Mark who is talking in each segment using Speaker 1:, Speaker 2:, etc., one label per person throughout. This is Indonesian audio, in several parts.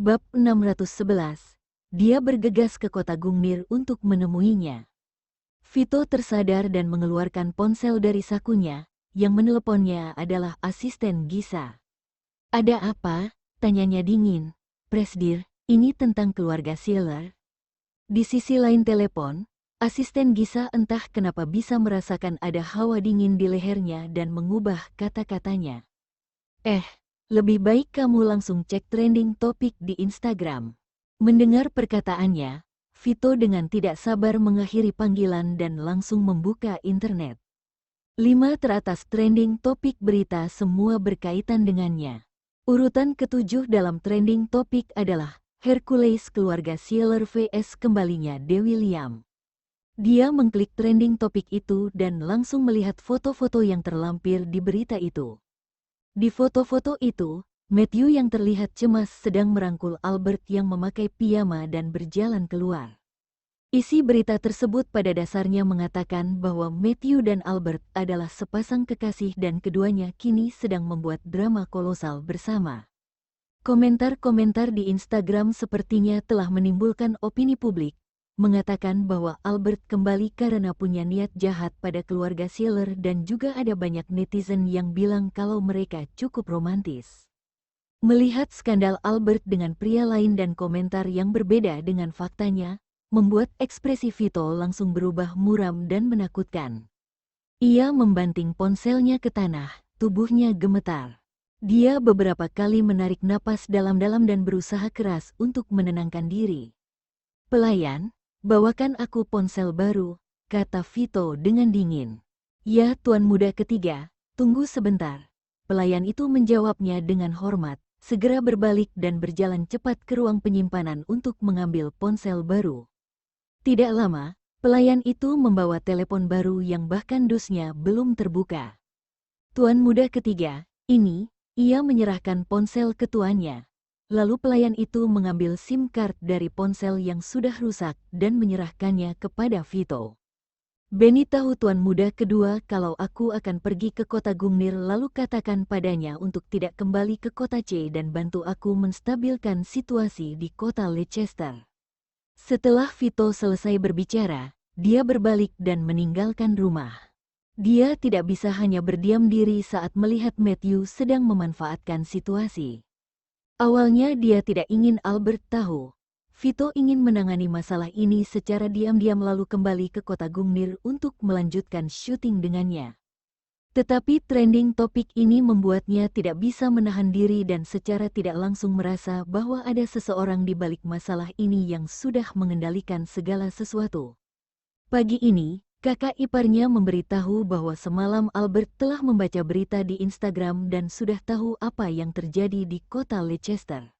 Speaker 1: Bab 611. Dia bergegas ke kota Gungnir untuk menemuinya. Vito tersadar dan mengeluarkan ponsel dari sakunya. Yang meneleponnya adalah asisten Gisa. "Ada apa?" tanyanya dingin. "Presdir, ini tentang keluarga Sealer." Di sisi lain telepon, asisten Gisa entah kenapa bisa merasakan ada hawa dingin di lehernya dan mengubah kata-katanya. Lebih baik kamu langsung cek trending topik di Instagram." Mendengar perkataannya, Vito dengan tidak sabar mengakhiri panggilan dan langsung membuka internet. 5 teratas trending topik berita semua berkaitan dengannya. Urutan ke-7 dalam trending topik adalah Hercules keluarga Sealer vs kembalinya Dewi Liam. Dia mengklik trending topik itu dan langsung melihat foto-foto yang terlampir di berita itu. Di foto-foto itu, Matthew yang terlihat cemas sedang merangkul Albert yang memakai piyama dan berjalan keluar. Isi berita tersebut pada dasarnya mengatakan bahwa Matthew dan Albert adalah sepasang kekasih dan keduanya kini sedang membuat drama kolosal bersama. Komentar-komentar di Instagram sepertinya telah menimbulkan opini publik, mengatakan bahwa Albert kembali karena punya niat jahat pada keluarga Sealer dan juga ada banyak netizen yang bilang kalau mereka cukup romantis. Melihat skandal Albert dengan pria lain dan komentar yang berbeda dengan faktanya, membuat ekspresi Vito langsung berubah muram dan menakutkan. Ia membanting ponselnya ke tanah, tubuhnya gemetar. Dia beberapa kali menarik napas dalam-dalam dan berusaha keras untuk menenangkan diri. "Pelayan, bawakan aku ponsel baru," kata Vito dengan dingin. "Ya, tuan muda ketiga, tunggu sebentar." Pelayan itu menjawabnya dengan hormat, segera berbalik dan berjalan cepat ke ruang penyimpanan untuk mengambil ponsel baru. Tidak lama, pelayan itu membawa telepon baru yang bahkan dusnya belum terbuka. "Tuan muda ketiga, ini," ia menyerahkan ponsel ke tuannya. Lalu pelayan itu mengambil SIM card dari ponsel yang sudah rusak dan menyerahkannya kepada Vito. "Benny tahu tuan muda kedua kalau aku akan pergi ke kota Gungnir lalu katakan padanya untuk tidak kembali ke kota C dan bantu aku menstabilkan situasi di kota Leicester." Setelah Vito selesai berbicara, dia berbalik dan meninggalkan rumah. Dia tidak bisa hanya berdiam diri saat melihat Matthew sedang memanfaatkan situasi. Awalnya dia tidak ingin Albert tahu. Vito ingin menangani masalah ini secara diam-diam lalu kembali ke kota Gungnir untuk melanjutkan syuting dengannya. Tetapi trending topik ini membuatnya tidak bisa menahan diri dan secara tidak langsung merasa bahwa ada seseorang di balik masalah ini yang sudah mengendalikan segala sesuatu. Pagi ini, kakak iparnya memberitahu bahwa semalam Albert telah membaca berita di Instagram dan sudah tahu apa yang terjadi di kota Leicester.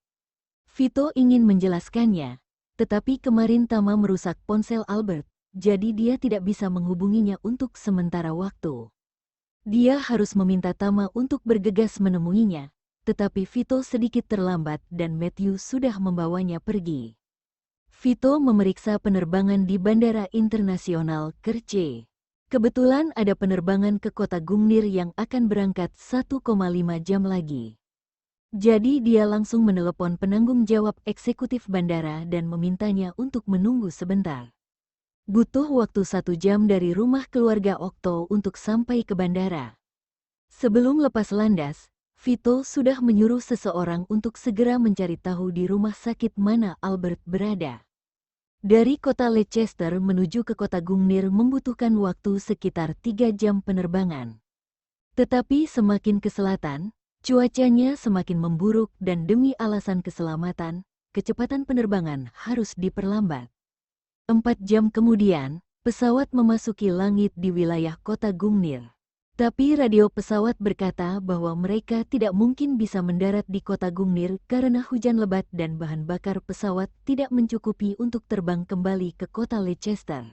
Speaker 1: Vito ingin menjelaskannya, tetapi kemarin Tama merusak ponsel Albert, jadi dia tidak bisa menghubunginya untuk sementara waktu. Dia harus meminta Tama untuk bergegas menemuinya, tetapi Vito sedikit terlambat dan Matthew sudah membawanya pergi. Vito memeriksa penerbangan di Bandara Internasional Kerce. Kebetulan ada penerbangan ke kota Gungnir yang akan berangkat 1,5 jam lagi. Jadi dia langsung menelepon penanggung jawab eksekutif bandara dan memintanya untuk menunggu sebentar. Butuh waktu 1 jam dari rumah keluarga Okto untuk sampai ke bandara. Sebelum lepas landas, Vito sudah menyuruh seseorang untuk segera mencari tahu di rumah sakit mana Albert berada. Dari kota Leicester menuju ke kota Gungnir membutuhkan waktu sekitar 3 jam penerbangan. Tetapi semakin ke selatan, cuacanya semakin memburuk dan demi alasan keselamatan, kecepatan penerbangan harus diperlambat. 4 jam kemudian, pesawat memasuki langit di wilayah kota Gungnir. Tapi radio pesawat berkata bahwa mereka tidak mungkin bisa mendarat di kota Gungnir karena hujan lebat dan bahan bakar pesawat tidak mencukupi untuk terbang kembali ke kota Leicester.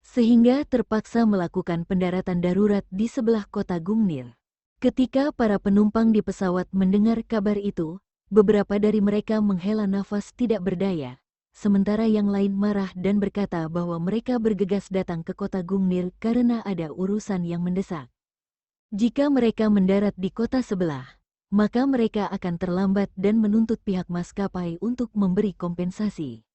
Speaker 1: Sehingga terpaksa melakukan pendaratan darurat di sebelah kota Gungnir. Ketika para penumpang di pesawat mendengar kabar itu, beberapa dari mereka menghela nafas tidak berdaya. Sementara yang lain marah dan berkata bahwa mereka bergegas datang ke kota Gungnir karena ada urusan yang mendesak. Jika mereka mendarat di kota sebelah, maka mereka akan terlambat dan menuntut pihak maskapai untuk memberi kompensasi.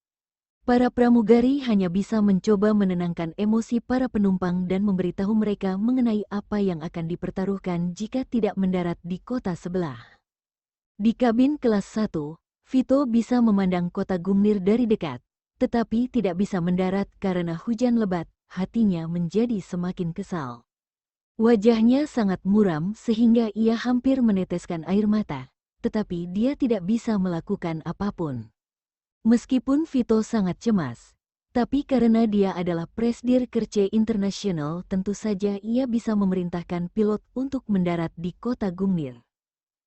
Speaker 1: Para pramugari hanya bisa mencoba menenangkan emosi para penumpang dan memberitahu mereka mengenai apa yang akan dipertaruhkan jika tidak mendarat di kota sebelah. Di kabin kelas 1, Vito bisa memandang kota Gungnir dari dekat, tetapi tidak bisa mendarat karena hujan lebat. Hatinya menjadi semakin kesal. Wajahnya sangat muram sehingga ia hampir meneteskan air mata, tetapi dia tidak bisa melakukan apapun. Meskipun Vito sangat cemas, tapi karena dia adalah Presdir Kerce International, tentu saja ia bisa memerintahkan pilot untuk mendarat di kota Gungnir.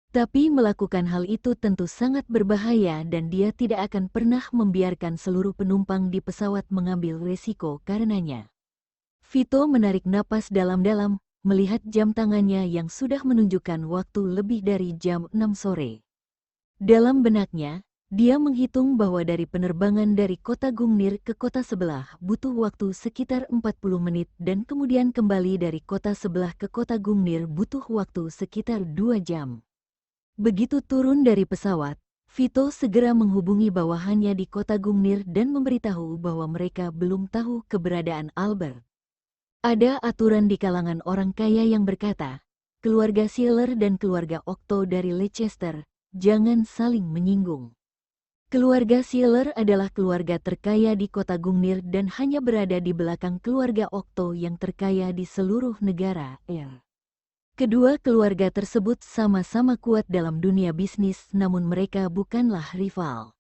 Speaker 1: Tapi melakukan hal itu tentu sangat berbahaya dan dia tidak akan pernah membiarkan seluruh penumpang di pesawat mengambil resiko karenanya. Vito menarik napas dalam-dalam, melihat jam tangannya yang sudah menunjukkan waktu lebih dari jam 6 sore. Dalam benaknya, dia menghitung bahwa dari penerbangan dari kota Gungnir ke kota sebelah butuh waktu sekitar 40 menit dan kemudian kembali dari kota sebelah ke kota Gungnir butuh waktu sekitar 2 jam. Begitu turun dari pesawat, Vito segera menghubungi bawahannya di kota Gungnir dan memberitahu bahwa mereka belum tahu keberadaan Albert. Ada aturan di kalangan orang kaya yang berkata, keluarga Sealer dan keluarga Octo dari Leicester, jangan saling menyinggung. Keluarga Sealer adalah keluarga terkaya di kota Gungnir dan hanya berada di belakang keluarga Octo yang terkaya di seluruh negara. Kedua keluarga tersebut sama-sama kuat dalam dunia bisnis, namun mereka bukanlah rival.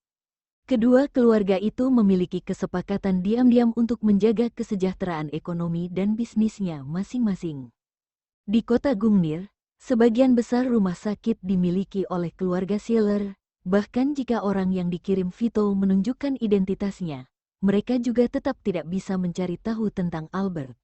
Speaker 1: Kedua keluarga itu memiliki kesepakatan diam-diam untuk menjaga kesejahteraan ekonomi dan bisnisnya masing-masing. Di kota Gungnir, sebagian besar rumah sakit dimiliki oleh keluarga Sealer. Bahkan jika orang yang dikirim Vito menunjukkan identitasnya, mereka juga tetap tidak bisa mencari tahu tentang Albert.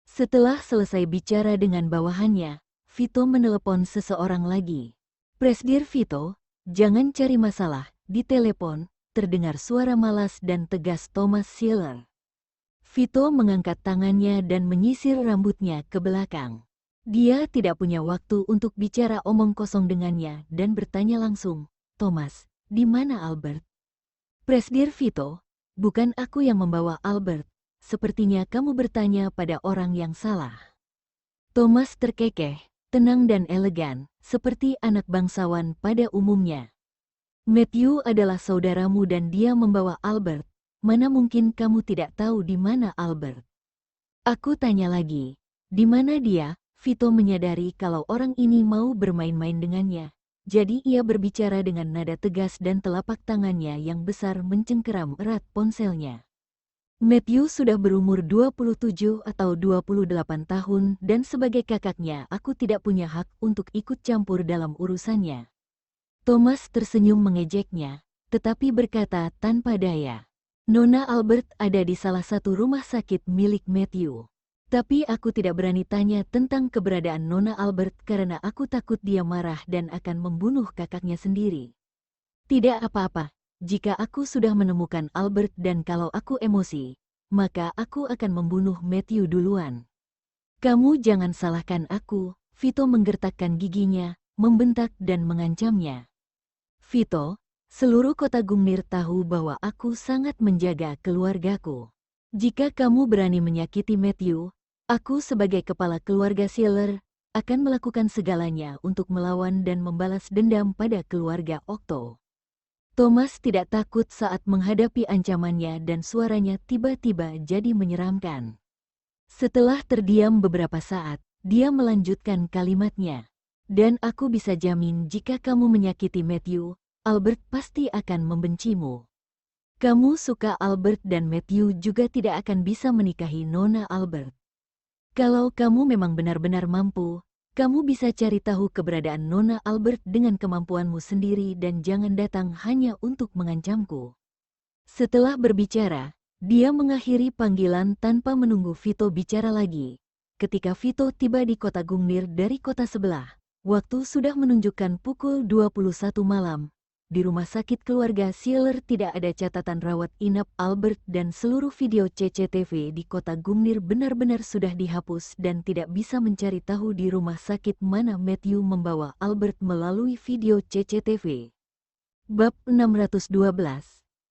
Speaker 1: Setelah selesai bicara dengan bawahannya, Vito menelepon seseorang lagi. Presdir Vito, jangan cari masalah. Di telepon, terdengar suara malas dan tegas Thomas Sealer. Vito mengangkat tangannya dan menyisir rambutnya ke belakang. Dia tidak punya waktu untuk bicara omong kosong dengannya dan bertanya langsung, Thomas, di mana Albert? Presdir Vito, bukan aku yang membawa Albert. Sepertinya kamu bertanya pada orang yang salah. Thomas terkekeh, tenang dan elegan, seperti anak bangsawan pada umumnya. Matthew adalah saudaramu dan dia membawa Albert. Mana mungkin kamu tidak tahu di mana Albert? Aku tanya lagi, di mana dia? Vito menyadari kalau orang ini mau bermain-main dengannya. Jadi ia berbicara dengan nada tegas dan telapak tangannya yang besar mencengkeram erat ponselnya. Matthew sudah berumur 27 atau 28 tahun dan sebagai kakaknya aku tidak punya hak untuk ikut campur dalam urusannya. Thomas tersenyum mengejeknya, tetapi berkata tanpa daya, Nona Albert ada di salah satu rumah sakit milik Matthew. Tapi aku tidak berani tanya tentang keberadaan Nona Albert karena aku takut dia marah dan akan membunuh kakaknya sendiri. Tidak apa-apa, jika aku sudah menemukan Albert dan kalau aku emosi, maka aku akan membunuh Matthew duluan. Kamu jangan salahkan aku, Vito menggertakkan giginya, membentak dan mengancamnya. Vito, seluruh kota Gungnir tahu bahwa aku sangat menjaga keluargaku. Jika kamu berani menyakiti Matthew, aku sebagai kepala keluarga Sealer akan melakukan segalanya untuk melawan dan membalas dendam pada keluarga Octo. Thomas tidak takut saat menghadapi ancamannya dan suaranya tiba-tiba jadi menyeramkan. Setelah terdiam beberapa saat, dia melanjutkan kalimatnya. Dan aku bisa jamin jika kamu menyakiti Matthew, Albert pasti akan membencimu. Kamu suka Albert dan Matthew juga tidak akan bisa menikahi Nona Albert. Kalau kamu memang benar-benar mampu, kamu bisa cari tahu keberadaan Nona Albert dengan kemampuanmu sendiri dan jangan datang hanya untuk mengancamku. Setelah berbicara, dia mengakhiri panggilan tanpa menunggu Vito bicara lagi. Ketika Vito tiba di kota Gungnir dari kota sebelah, waktu sudah menunjukkan pukul 21 malam. di rumah sakit keluarga Sieler tidak ada catatan rawat inap Albert dan seluruh video CCTV di kota Gungnir benar-benar sudah dihapus dan tidak bisa mencari tahu di rumah sakit mana Matthew membawa Albert melalui video CCTV. Bab 612.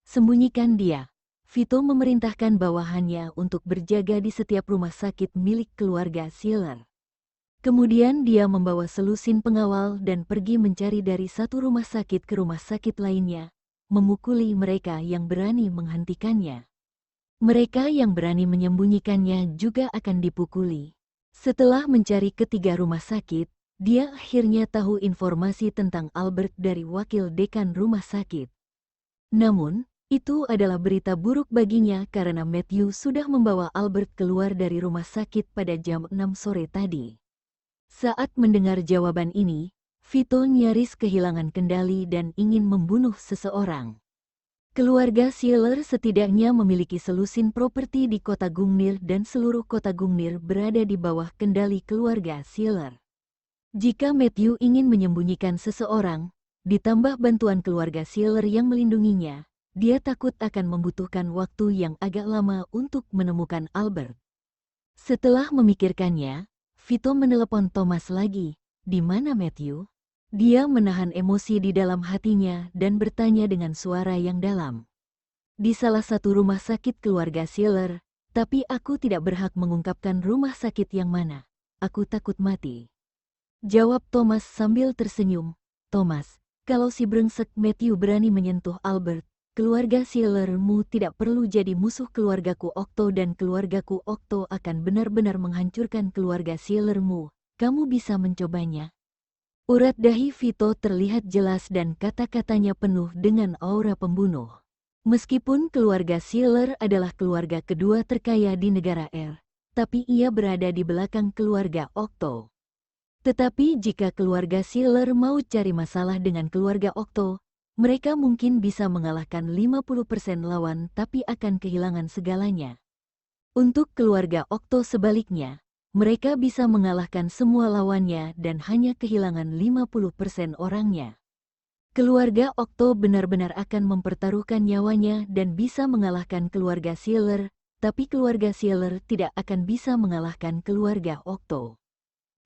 Speaker 1: Sembunyikan dia. Vito memerintahkan bawahannya untuk berjaga di setiap rumah sakit milik keluarga Sieler. Kemudian dia membawa selusin pengawal dan pergi mencari dari satu rumah sakit ke rumah sakit lainnya, memukuli mereka yang berani menghentikannya. Mereka yang berani menyembunyikannya juga akan dipukuli. Setelah mencari ketiga rumah sakit, dia akhirnya tahu informasi tentang Albert dari wakil dekan rumah sakit. Namun, itu adalah berita buruk baginya karena Matthew sudah membawa Albert keluar dari rumah sakit pada jam 6 sore tadi. Saat mendengar jawaban ini, Vito nyaris kehilangan kendali dan ingin membunuh seseorang. Keluarga Sieler setidaknya memiliki selusin properti di kota Gungnir dan seluruh kota Gungnir berada di bawah kendali keluarga Sieler. Jika Matthew ingin menyembunyikan seseorang, ditambah bantuan keluarga Sieler yang melindunginya, dia takut akan membutuhkan waktu yang agak lama untuk menemukan Albert. Setelah memikirkannya, Vito menelepon Thomas lagi. Di mana Matthew? Dia menahan emosi di dalam hatinya dan bertanya dengan suara yang dalam. Di salah satu rumah sakit keluarga Sieler, tapi aku tidak berhak mengungkapkan rumah sakit yang mana. Aku takut mati. Jawab Thomas sambil tersenyum. Thomas, kalau si brengsek Matthew berani menyentuh Albert, keluarga Sielermu tidak perlu jadi musuh keluargaku Okto dan keluargaku Okto akan benar-benar menghancurkan keluarga Sielermu. Kamu bisa mencobanya. Urat dahi Vito terlihat jelas dan kata-katanya penuh dengan aura pembunuh. Meskipun keluarga Sieler adalah keluarga kedua terkaya di negara R, tapi ia berada di belakang keluarga Okto. Tetapi jika keluarga Sieler mau cari masalah dengan keluarga Okto, mereka mungkin bisa mengalahkan 50% lawan tapi akan kehilangan segalanya. Untuk keluarga Okto sebaliknya, mereka bisa mengalahkan semua lawannya dan hanya kehilangan 50% orangnya. Keluarga Okto benar-benar akan mempertaruhkan nyawanya dan bisa mengalahkan keluarga Sieler, tapi keluarga Sieler tidak akan bisa mengalahkan keluarga Okto.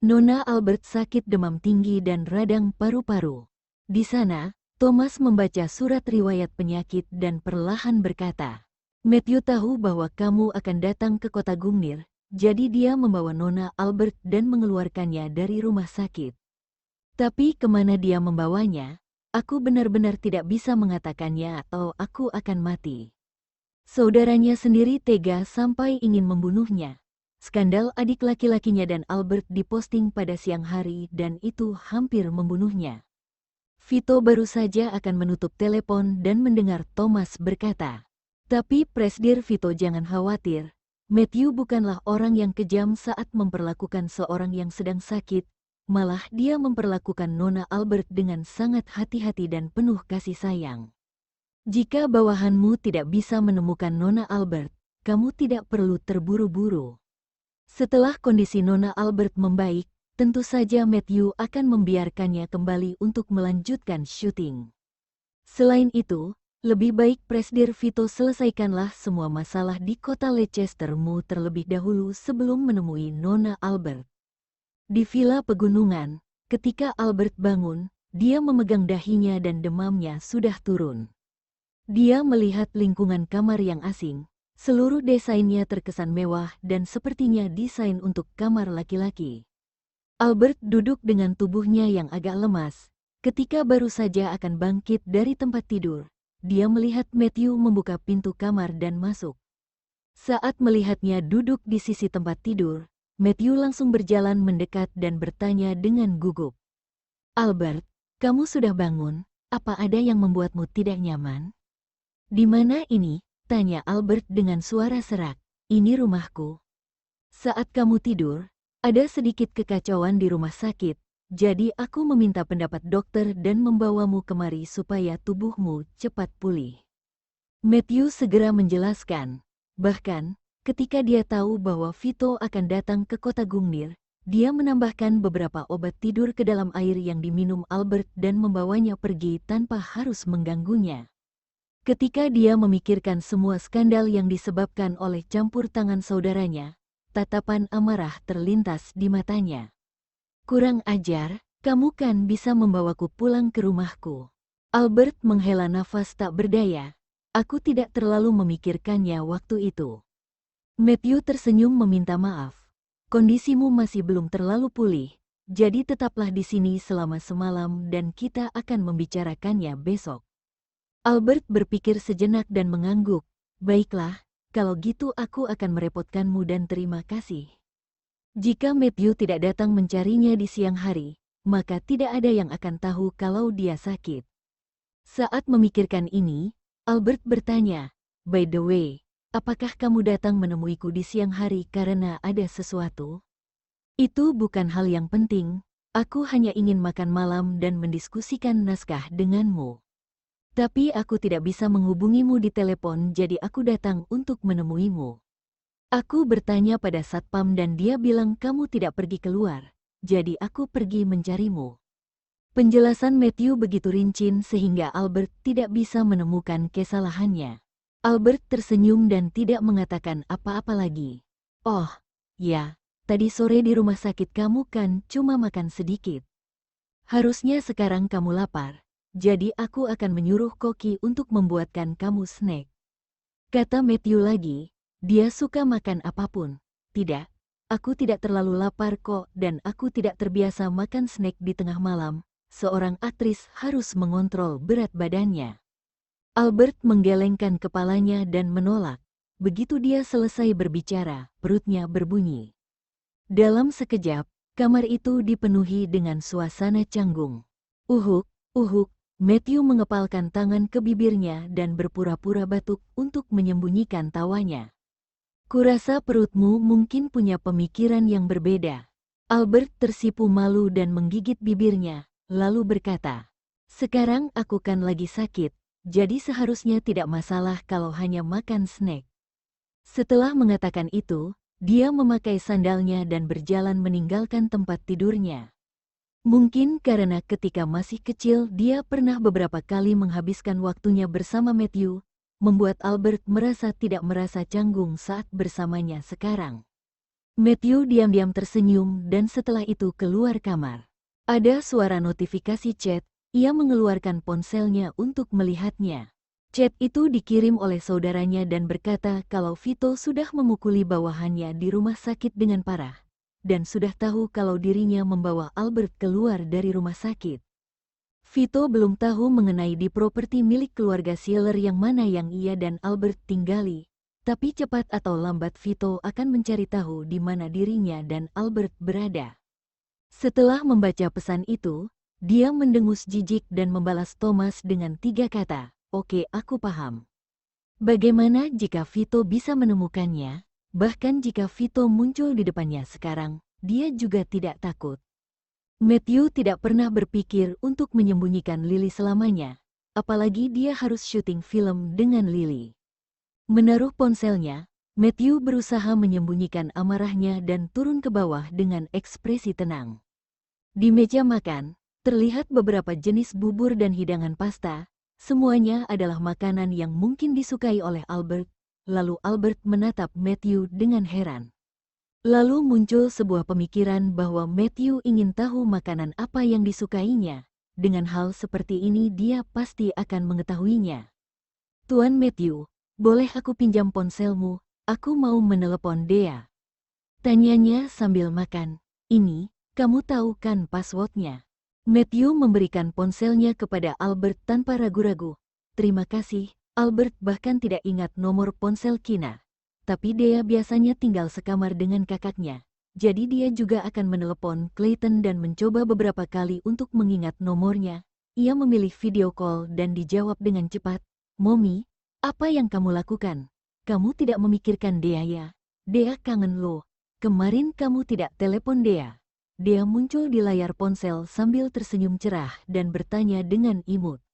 Speaker 1: Nona Albert sakit demam tinggi dan radang paru-paru. Di sana, Thomas membaca surat riwayat penyakit dan perlahan berkata, Matthew tahu bahwa kamu akan datang ke kota Gungnir, jadi dia membawa Nona Albert dan mengeluarkannya dari rumah sakit. Tapi kemana dia membawanya, aku benar-benar tidak bisa mengatakannya atau aku akan mati. Saudaranya sendiri tega sampai ingin membunuhnya. Skandal adik laki-lakinya dan Albert diposting pada siang hari dan itu hampir membunuhnya. Vito baru saja akan menutup telepon dan mendengar Thomas berkata, tapi Presdir Vito jangan khawatir, Matthew bukanlah orang yang kejam saat memperlakukan seorang yang sedang sakit, malah dia memperlakukan Nona Albert dengan sangat hati-hati dan penuh kasih sayang. Jika bawahanmu tidak bisa menemukan Nona Albert, kamu tidak perlu terburu-buru. Setelah kondisi Nona Albert membaik, tentu saja Matthew akan membiarkannya kembali untuk melanjutkan syuting. Selain itu, lebih baik Presdir Vito selesaikanlah semua masalah di kota Leicestermu terlebih dahulu sebelum menemui Nona Albert. Di villa pegunungan, ketika Albert bangun, dia memegang dahinya dan demamnya sudah turun. Dia melihat lingkungan kamar yang asing. Seluruh desainnya terkesan mewah dan sepertinya desain untuk kamar laki-laki. Albert duduk dengan tubuhnya yang agak lemas. Ketika baru saja akan bangkit dari tempat tidur, dia melihat Matthew membuka pintu kamar dan masuk. Saat melihatnya duduk di sisi tempat tidur, Matthew langsung berjalan mendekat dan bertanya dengan gugup. Albert, kamu sudah bangun? Apa ada yang membuatmu tidak nyaman? Di mana ini? Tanya Albert dengan suara serak. Ini rumahku. Saat kamu tidur, ada sedikit kekacauan di rumah sakit, jadi aku meminta pendapat dokter dan membawamu kemari supaya tubuhmu cepat pulih. Matthew segera menjelaskan. Bahkan, ketika dia tahu bahwa Vito akan datang ke kota Gungnir, dia menambahkan beberapa obat tidur ke dalam air yang diminum Albert dan membawanya pergi tanpa harus mengganggunya. Ketika dia memikirkan semua skandal yang disebabkan oleh campur tangan saudaranya, tatapan amarah terlintas di matanya. "Kurang ajar, kamu kan bisa membawaku pulang ke rumahku." Albert menghela nafas tak berdaya. "Aku tidak terlalu memikirkannya waktu itu." Matthew tersenyum meminta maaf. "Kondisimu masih belum terlalu pulih, jadi tetaplah di sini selama semalam dan kita akan membicarakannya besok." Albert berpikir sejenak dan mengangguk. "Baiklah, kalau gitu aku akan merepotkanmu dan terima kasih." Jika Matthew tidak datang mencarinya di siang hari, maka tidak ada yang akan tahu kalau dia sakit. Saat memikirkan ini, Albert bertanya, "By the way, apakah kamu datang menemuiku di siang hari karena ada sesuatu?" "Itu bukan hal yang penting, aku hanya ingin makan malam dan mendiskusikan naskah denganmu. Tapi aku tidak bisa menghubungimu di telepon, jadi aku datang untuk menemuimu. Aku bertanya pada satpam dan dia bilang kamu tidak pergi keluar, jadi aku pergi mencarimu." Penjelasan Matthew begitu rinci sehingga Albert tidak bisa menemukan kesalahannya. Albert tersenyum dan tidak mengatakan apa-apa lagi. "Oh, ya, tadi sore di rumah sakit kamu kan cuma makan sedikit. Harusnya sekarang kamu lapar, jadi aku akan menyuruh koki untuk membuatkan kamu snack." Kata Matthew lagi, dia suka makan apapun. "Tidak, aku tidak terlalu lapar kok dan aku tidak terbiasa makan snack di tengah malam." Seorang aktris harus mengontrol berat badannya. Albert menggelengkan kepalanya dan menolak. Begitu dia selesai berbicara, perutnya berbunyi. Dalam sekejap, kamar itu dipenuhi dengan suasana canggung. "Uhuk, uhuk." Matthew mengepalkan tangan ke bibirnya dan berpura-pura batuk untuk menyembunyikan tawanya. "Kurasa perutmu mungkin punya pemikiran yang berbeda." Albert tersipu malu dan menggigit bibirnya, lalu berkata, "Sekarang aku kan lagi sakit, jadi seharusnya tidak masalah kalau hanya makan snack." Setelah mengatakan itu, dia memakai sandalnya dan berjalan meninggalkan tempat tidurnya. Mungkin karena ketika masih kecil dia pernah beberapa kali menghabiskan waktunya bersama Matthew, membuat Albert merasa tidak merasa canggung saat bersamanya sekarang. Matthew diam-diam tersenyum dan setelah itu keluar kamar. Ada suara notifikasi chat, ia mengeluarkan ponselnya untuk melihatnya. Chat itu dikirim oleh saudaranya dan berkata kalau Vito sudah memukuli bawahannya di rumah sakit dengan parah, dan sudah tahu kalau dirinya membawa Albert keluar dari rumah sakit. Vito belum tahu mengenai di properti milik keluarga Sieler yang mana yang ia dan Albert tinggali, tapi cepat atau lambat Vito akan mencari tahu di mana dirinya dan Albert berada. Setelah membaca pesan itu, dia mendengus jijik dan membalas Thomas dengan 3 kata, "Oke, aku paham." Bagaimana jika Vito bisa menemukannya? Bahkan jika Vito muncul di depannya sekarang, dia juga tidak takut. Matthew tidak pernah berpikir untuk menyembunyikan Lily selamanya, apalagi dia harus syuting film dengan Lily. Menaruh ponselnya, Matthew berusaha menyembunyikan amarahnya dan turun ke bawah dengan ekspresi tenang. Di meja makan, terlihat beberapa jenis bubur dan hidangan pasta, semuanya adalah makanan yang mungkin disukai oleh Albert. Lalu Albert menatap Matthew dengan heran. Lalu muncul sebuah pemikiran bahwa Matthew ingin tahu makanan apa yang disukainya. Dengan hal seperti ini dia pasti akan mengetahuinya. "Tuan Matthew, boleh aku pinjam ponselmu? Aku mau menelepon Dea." Tanyanya sambil makan. "Ini, kamu tahu kan passwordnya?" Matthew memberikan ponselnya kepada Albert tanpa ragu-ragu. "Terima kasih." Albert bahkan tidak ingat nomor ponsel Kina. Tapi Dea biasanya tinggal sekamar dengan kakaknya. Jadi dia juga akan menelepon Clayton dan mencoba beberapa kali untuk mengingat nomornya. Ia memilih video call dan dijawab dengan cepat. "Mommy, apa yang kamu lakukan? Kamu tidak memikirkan Dea ya? Dea kangen lo. Kemarin kamu tidak telepon Dea." Dia muncul di layar ponsel sambil tersenyum cerah dan bertanya dengan imut.